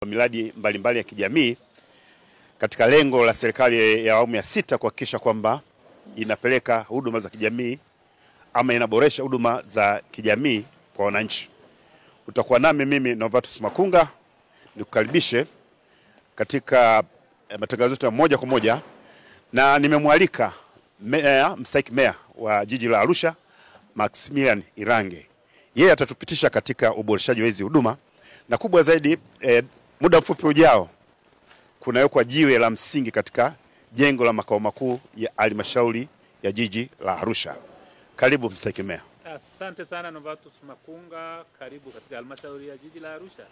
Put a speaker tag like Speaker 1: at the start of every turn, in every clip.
Speaker 1: miradi mbalimbali ya kijamii katika lengo la serikali ya awamu ya 6 kuhakikisha kwamba inapeleka huduma za kijamii ama inaboresha huduma za kijamii kwa wananchi. Utakuwa nami mimi Novatus Makunga nikukaribishe katika matangazo yetu moja kwa moja, na nimemwalika mstahiki meya wa jiji la Arusha Maximilian Irange. Yeye atatupitisha katika uboreshaji wa hizi huduma, na kubwa zaidi muda mfupi ujao kunawekwa jiwe la msingi katika jengo la makao makuu ya halmashauri ya jiji la Arusha. Karibu mstahiki meya.
Speaker 2: Asante sana Novatus Makunga, karibu katika halmashauri ya jiji la Arusha.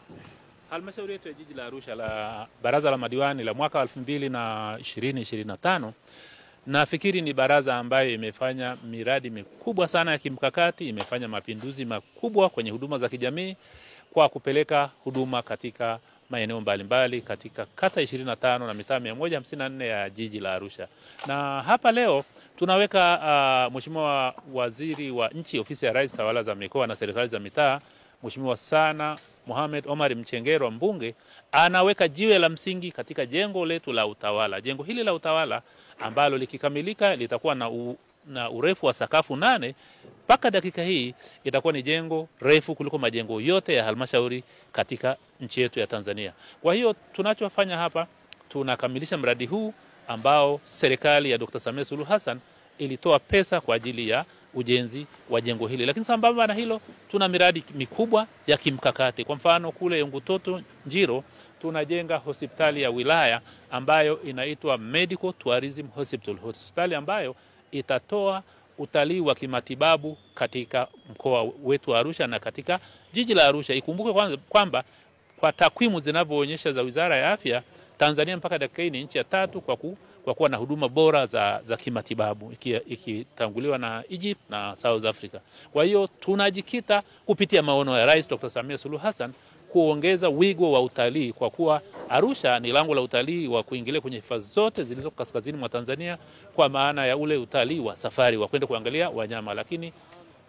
Speaker 2: Halmashauri yetu ya jiji la Arusha la baraza la madiwani la mwaka 2020-2025 nafikiri ni baraza ambayo imefanya miradi mikubwa sana ya kimkakati, imefanya mapinduzi makubwa kwenye huduma za kijamii kwa kupeleka huduma katika maeneo mbalimbali katika kata 25 na mitaa 154 ya jiji la Arusha. Na hapa leo tunaweka Mheshimiwa Waziri wa Nchi, Ofisi ya Rais, Tawala za Mikoa na Serikali za Mitaa, Mheshimiwa Sana Mohamed Omar Mchengerwa, mbunge, anaweka jiwe la msingi katika jengo letu la utawala. Jengo hili la utawala ambalo likikamilika litakuwa na urefu wa sakafu 8, mpaka dakika hii itakuwa ni jengo refu kuliko majengo yote ya halmashauri katika nchi yetu ya Tanzania. Kwa hiyo tunachofanya hapa, tunakamilisha mradi huu ambao serikali ya Dr. Samia Suluhu Hassan ilitoa pesa kwa ajili ya ujenzi wa jengo hili. Lakini sambamba na hilo, tuna miradi mikubwa ya kimkakati. Kwa mfano kule Ngutoto Njiro tunajenga hospitali ya wilaya ambayo inaitwa Medical Tourism Hospital, hospitali ambayo itatoa utalii wa kimatibabu katika mkoa wetu wa Arusha na katika jiji la Arusha. Ikumbuke kwamba kwa takwimu zinavyoonyesha za Wizara ya Afya, Tanzania mpaka dakika hii ni nchi ya 3 kwa kuwa na huduma bora za kimatibabu, ikitanguliwa na Egypt na South Africa. Kwa hiyo tunajikita kupitia maono ya Rais Dr. Samia Suluhu Hassan kuongeza wigo wa utalii, kwa kuwa Arusha ni lango la utalii wa kuingilia kwenye hifadhi zote zilizo kaskazini mwa Tanzania, kwa maana ya ule utalii wa safari wa kwenda kuangalia wanyama. Lakini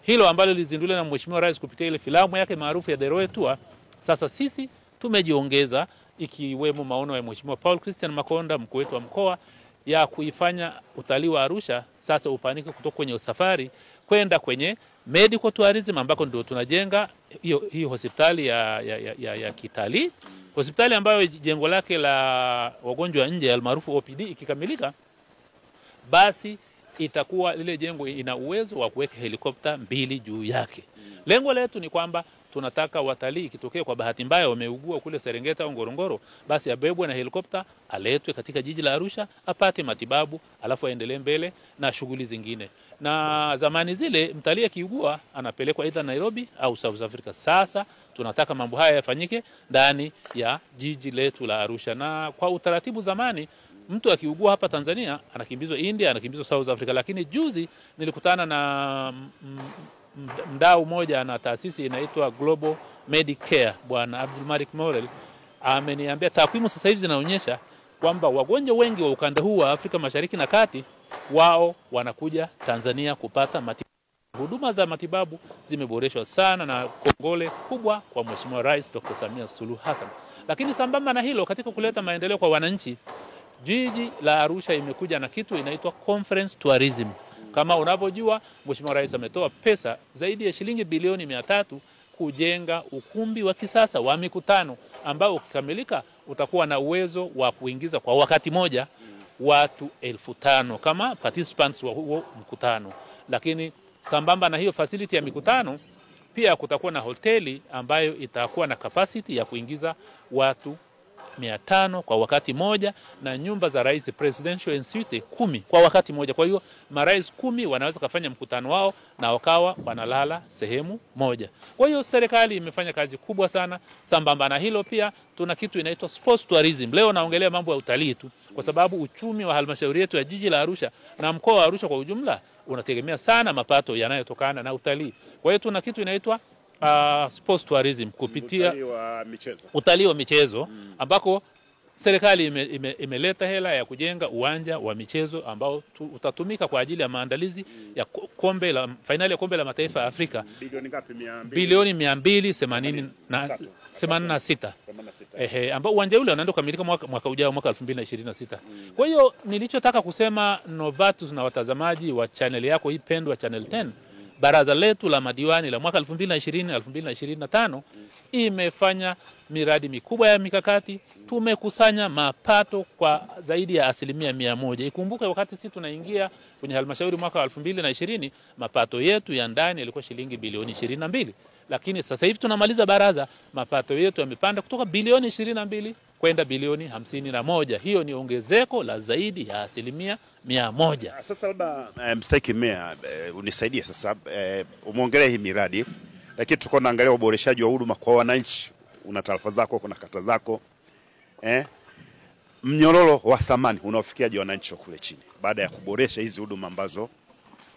Speaker 2: hilo ambalo lizinduliwa na Mheshimiwa Rais kupitia ile filamu yake maarufu ya The Royal Tour, sasa sisi tumejiongeza, ikiwemo maono ya Mheshimiwa Paul Christian Makonda, mkuu wetu wa mkoa, ya kuifanya utalii wa Arusha sasa upanike kutoka kwenye safari kwenda kwenye medical tourism, ambako ndio tunajenga hiyo hospitali ya kitalii. Hospitali ambayo jengo lake la wagonjwa nje almaarufu OPD ikikamilika, basi itakuwa lile jengo ina uwezo wa kuweka helikopta 2 juu yake. Lengo letu ni kwamba tunataka watalii ikitokea kwa bahati mbaya wameugua kule Serengeti au Ngorongoro, basi abebwe na helikopta aletwe katika jiji la Arusha apate matibabu, alafu aendelee mbele na shughuli zingine. Na zamani zile mtalii akiugua anapelekwa either Nairobi au South Africa. Sasa tunataka mambo haya yafanyike ndani ya jiji letu la Arusha. Na kwa utaratibu zamani mtu akiugua hapa Tanzania anakimbizwa India, anakimbizwa South Africa. Lakini juzi nilikutana na mdau mmoja na taasisi inaitwa Global Medicare, Bwana Abdul Malik Morel, ameniambia takwimu sasa hivi zinaonyesha kwamba wagonjwa wengi wa ukanda huu wa Afrika Mashariki na Kati wao wanakuja Tanzania kupata matibabu. Huduma za matibabu zimeboreshwa sana, na kongole kubwa kwa Mheshimiwa Rais Dr. Samia Suluhu Hassan. Lakini sambamba na hilo, katika kuleta maendeleo kwa wananchi, jiji la Arusha imekuja na kitu inaitwa conference tourism. Kama unavyojua, Mheshimiwa Rais ametoa pesa zaidi ya shilingi bilioni 300 kujenga ukumbi wa kisasa wa mikutano ambao ukikamilika utakuwa na uwezo wa kuingiza kwa wakati moja watu 1500 kama participants wa huo mkutano. Lakini sambamba na hiyo facility ya mikutano, pia kutakuwa na hoteli ambayo itakuwa na capacity ya kuingiza watu 500 kwa wakati moja, na nyumba za rais presidential and suite 10 kwa wakati moja. Kwa hiyo marais 10 wanaweza kufanya mkutano wao na wakawa wanalala sehemu moja. Kwa hiyo serikali imefanya kazi kubwa sana. Sambamba na hilo, pia tuna kitu inaitwa sports tourism. Leo naongelea mambo ya utalii tu, kwa sababu uchumi wa halmashauri yetu ya jiji la Arusha na mkoa wa Arusha kwa ujumla unategemea sana mapato yanayotokana na utalii. Kwa hiyo tuna kitu inaitwa sports tourism kupitia utalii wa michezo ambako serikali imeleta hela ya kujenga uwanja wa michezo ambao utatumika kwa ajili ya maandalizi ya finali ya kombe la mataifa ya Afrika.
Speaker 1: Bilioni ngapi?
Speaker 2: Bilioni 286. Ambao uwanja ule unaenda kukamilika mwaka ujao, mwaka 2026. Kwa hiyo nilichotaka kusema Novatus na watazamaji wa channel yako hii pendwa Channel 10, baraza letu la madiwani la mwaka 2020-2025 imefanya miradi mikubwa ya mikakati. Tumekusanya mapato kwa zaidi ya 100%. Ikumbuke wakati sisi tunaingia kwenye halmashauri mwaka 2020, mapato yetu ya ndani yalikuwa shilingi bilioni 22. Lakini sasa hivi tunamaliza baraza, mapato yetu yamepanda kutoka bilioni 22 kwenda bilioni 51. Hiyo ni ongezeko la zaidi ya 100%.
Speaker 1: Sasa labda mstahiki meya, unisaidie sasa, umeongelea hii miradi, lakini tuko naangalia uboreshaji wa huduma kwa wananchi. Una tarafa zako, kuna kata zako, mnyororo wa thamani unaofikiaje wananchi wa kule chini baada ya kuboresha hizi huduma ambazo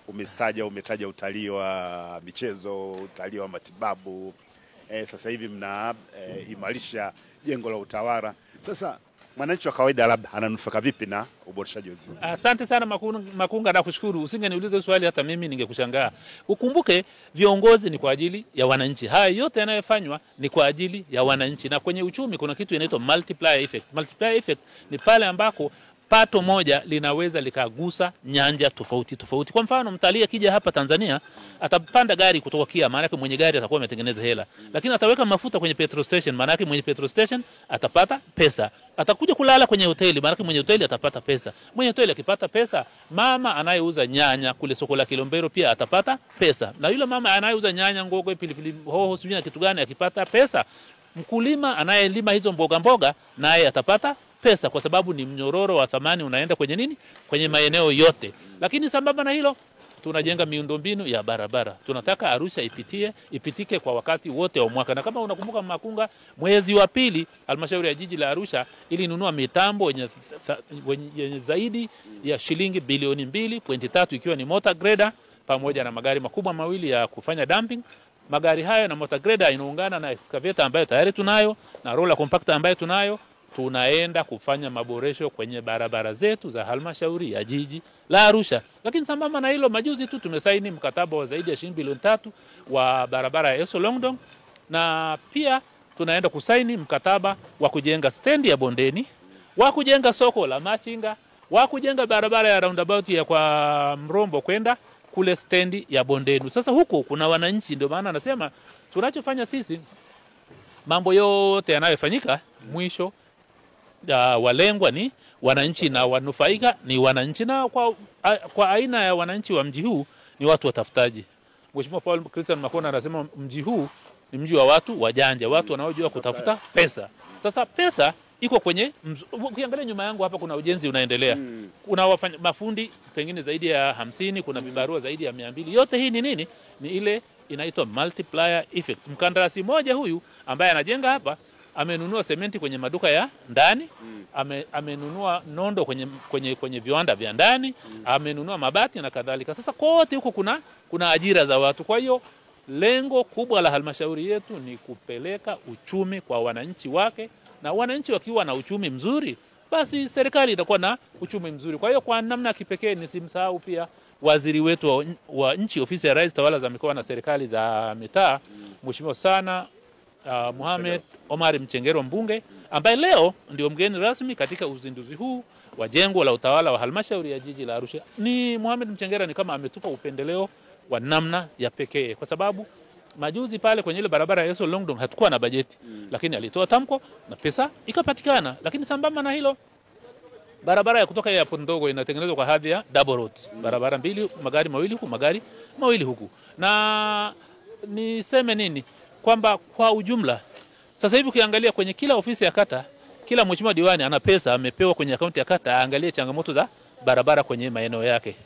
Speaker 1: umetaja utalii wa michezo, utalii wa matibabu, sasa hivi mna imarisha jengo la utawala. Sasa mwananchi wa kawaida labda ananufaika vipi na uboreshaji wa hizo?
Speaker 2: Asante sana Makunga, nakushukuru. Usingeniuliza swali hata mimi ningekushangaa. Ukumbuke viongozi ni kwa ajili ya wananchi. Haya yote yanayofanywa ni kwa ajili ya wananchi. Na kwenye uchumi kuna kitu inaitwa multiplier effect. Multiplier effect ni pale ambako pato moja linaweza likagusa nyanja tofauti tofauti. Kwa mfano, mtalii akija hapa Tanzania atapanda gari kutoka Kia, maana yake mwenye gari atakuwa ametengeneza hela. Lakini ataweka mafuta kwenye petrol station, maana yake mwenye petrol station atapata pesa. Atakuja kulala kwenye hoteli, maana yake mwenye hoteli atapata pesa. Mwenye hoteli akipata pesa, mama anayeuza nyanya kule soko la Kilombero pia atapata pesa. Na yule mama anayeuza nyanya, ngogwe, pilipili hoho, sijui na kitu gani akipata pesa, mkulima anayelima hizo mboga naye atapata pesa, kwa sababu ni mnyororo wa thamani unaenda kwenye nini? Kwenye maeneo yote. Lakini sambamba na hilo, tunajenga miundombinu ya barabara. Tunataka Arusha ipitike kwa wakati wote wa mwaka. Na kama unakumbuka Makunga, mwezi wa pili halmashauri ya jiji la Arusha ilinunua mitambo yenye zaidi ya shilingi bilioni 2.3, ikiwa ni motor grader pamoja na magari makubwa mawili ya kufanya dumping. Magari haya na motor grader inaungana na excavator ambayo tayari tunayo na roller compactor ambayo tunayo. Tunaenda kufanya maboresho kwenye barabara zetu za halmashauri ya jiji la Arusha. Lakini sambamba na hilo, majuzi tu tumesaini mkataba wa zaidi ya shilingi bilioni 3 wa barabara ya Eso Longdong, na pia tunaenda kusaini mkataba wa kujenga stendi ya Bondeni, wa kujenga soko la Machinga, wa kujenga barabara ya roundabout ya kwa Mrombo kwenda kule stendi ya Bondeni. Sasa huko kuna wananchi, ndio maana nasema tunachofanya sisi, mambo yote yanayofanyika mwisho walengwa ni wananchi na wanufaika ni wananchi. Na kwa aina ya wananchi wa mji huu ni watu watafutaji. Mheshimiwa Paul Christian Makonda anasema mji huu ni mji wa watu wajanja, watu wanaojua kutafuta pesa. Sasa pesa iko kwenye, ukiangalia nyuma yangu hapa kuna ujenzi unaendelea. Kuna mafundi pengine zaidi ya 50, kuna vibarua zaidi ya 200. Yote hii ni nini? Ni ile inaitwa multiplier effect. Mkandarasi mmoja huyu ambaye anajenga hapa amenunua sementi kwenye maduka ya ndani, amenunua nondo kwenye viwanda vya ndani, amenunua mabati na kadhalika. Sasa kote huko kuna ajira za watu. Kwa hiyo lengo kubwa la halmashauri yetu ni kupeleka uchumi kwa wananchi wake, na wananchi wakiwa na uchumi mzuri, basi serikali itakuwa na uchumi mzuri. Kwa hiyo kwa namna kipekee nisimsahau pia waziri wetu wa nchi, ofisi ya Rais, tawala za mikoa na serikali za mitaa, Mheshimiwa sana Mohamed Omar Mchengerwa, mbunge, ambaye leo ndio mgeni rasmi katika uzinduzi huu wa jengo la utawala wa halmashauri ya jiji la Arusha. Ni Mohamed Mchengerwa ni kama ametupa upendeleo wa namna ya pekee, kwa sababu majuzi pale kwenye ile barabara ya Eso Longdong hatukuwa na bajeti, lakini alitoa tamko na pesa ikapatikana. Lakini sambamba na hilo, barabara ya kutoka ya Pondogo inatengenezwa kwa hadhi ya double roads, barabara mbili, magari mawili huku, magari mawili huku. Na niseme nini, kwamba kwa ujumla sasa hivi ukiangalia kwenye kila ofisi ya kata, kila mheshimiwa diwani ana pesa amepewa kwenye akaunti ya kata, aangalie changamoto za barabara kwenye maeneo yake.